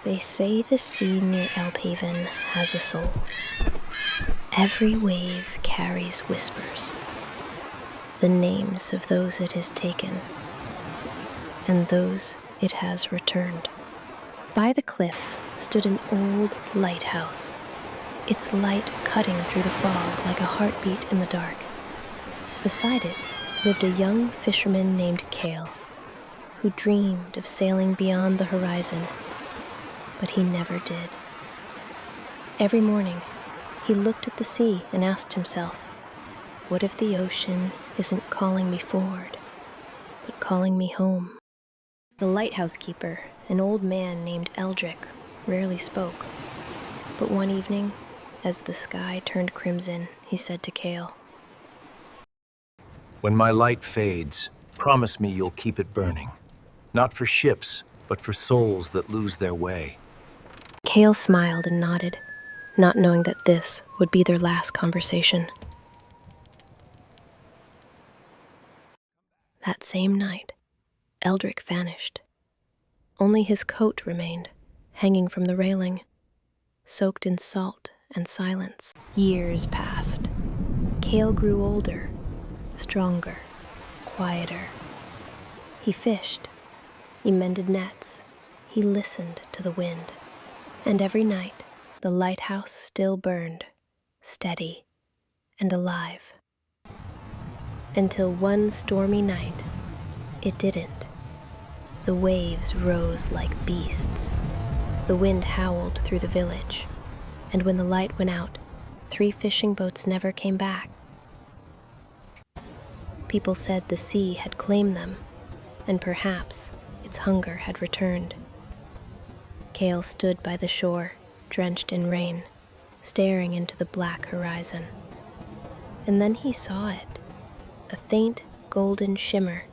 They say the sea near Elphaven has a soul. Every wave carries whispers, the names of those it has taken, and those it has returned. By the cliffs stood an old lighthouse, its light cutting through the fog like a heartbeat in the dark. Beside it lived a young fisherman named Cale, who dreamed of sailing beyond the horizon, but he never did. Every morning, he looked at the sea and asked himself, what if the ocean isn't calling me forward, but calling me home? The lighthouse keeper, an old man named Eldrick, rarely spoke. But one evening, as the sky turned crimson, he said to Cale, "When my light fades, promise me you'll keep it burning. Not for ships, but for souls that lose their way." Cale smiled and nodded, not knowing that this would be their last conversation. That same night, Eldrick vanished. Only his coat remained, hanging from the railing, soaked in salt and silence. Years passed. Cale grew older, stronger, quieter. He fished, he mended nets, he listened to the wind. And every night, the lighthouse still burned, steady and alive. Until one stormy night, it didn't. The waves rose like beasts. The wind howled through the village. And when the light went out, 3 fishing boats never came back. People said the sea had claimed them, and perhaps its hunger had returned. Cale stood by the shore, drenched in rain, staring into the black horizon. And then he saw it, a faint golden shimmer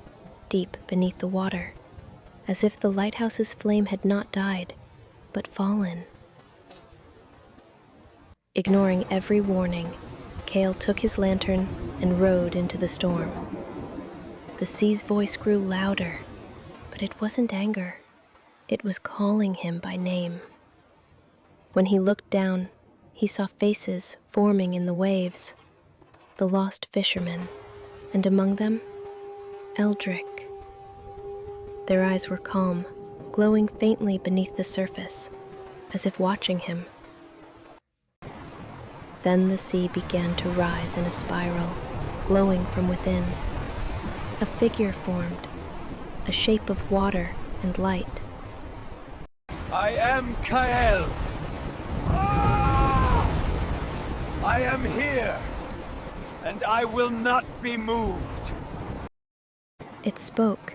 deep beneath the water, as if the lighthouse's flame had not died, but fallen. Ignoring every warning, Cale took his lantern and rowed into the storm. The sea's voice grew louder, but it wasn't anger. It was calling him by name. When he looked down, he saw faces forming in the waves, the lost fishermen, and among them, Eldrick. Their eyes were calm, glowing faintly beneath the surface, as if watching him. Then the sea began to rise in a spiral, glowing from within. A figure formed, a shape of water and light. I am Kael. Ah! I am here, and I will not be moved. It spoke,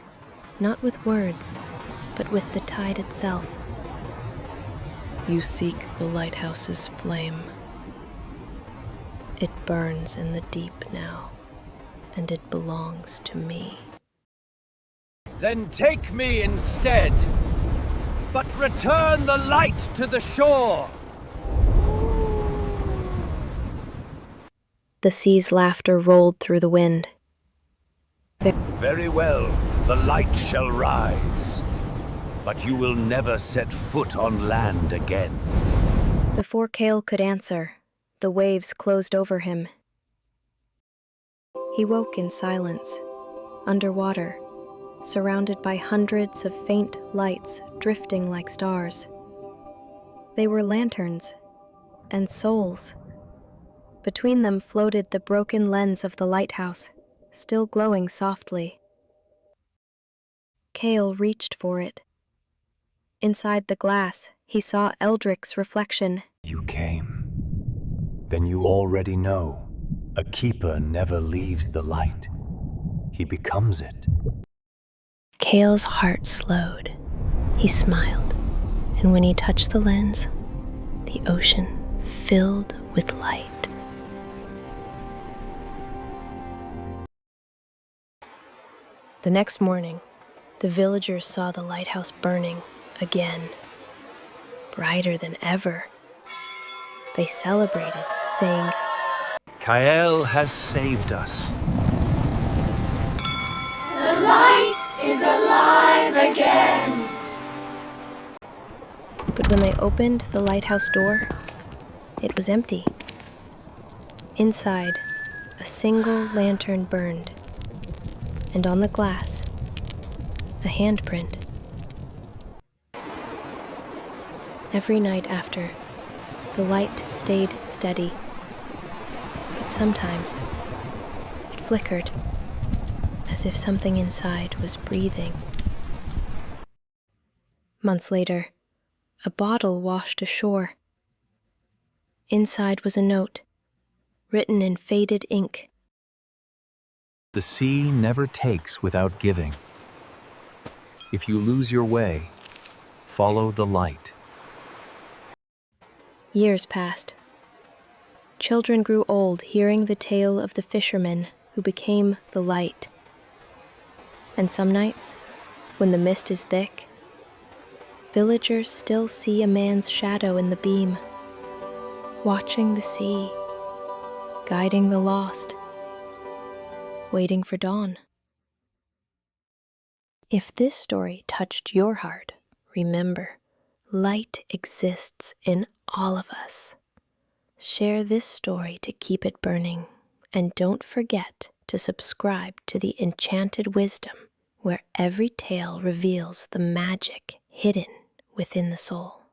not with words, but with the tide itself. You seek the lighthouse's flame. It burns in the deep now, and it belongs to me. Then take me instead, but return the light to the shore. The sea's laughter rolled through the wind. Very well, the light shall rise, but you will never set foot on land again. Before Cale could answer, the waves closed over him. He woke in silence, underwater, surrounded by hundreds of faint lights drifting like stars. They were lanterns and souls. Between them floated the broken lens of the lighthouse, still glowing softly. Cale reached for it. Inside the glass, he saw Eldrick's reflection. You came. Then you already know. A keeper never leaves the light. He becomes it. Cale's heart slowed. He smiled, and when he touched the lens, the ocean filled with light. The next morning, the villagers saw the lighthouse burning again, brighter than ever. They celebrated, saying, Kael has saved us. The light is alive again. But when they opened the lighthouse door, it was empty. Inside, a single lantern burned, and on the glass, a handprint. Every night after, the light stayed steady, but sometimes it flickered, as if something inside was breathing. Months later, a bottle washed ashore. Inside was a note, written in faded ink. The sea never takes without giving. If you lose your way, follow the light. Years passed. Children grew old hearing the tale of the fisherman who became the light. And some nights, when the mist is thick, villagers still see a man's shadow in the beam, watching the sea, guiding the lost, waiting for dawn. If this story touched your heart, remember, light exists in all of us. Share this story to keep it burning, and don't forget to subscribe to the Enchanted Wisdom, where every tale reveals the magic hidden within the soul.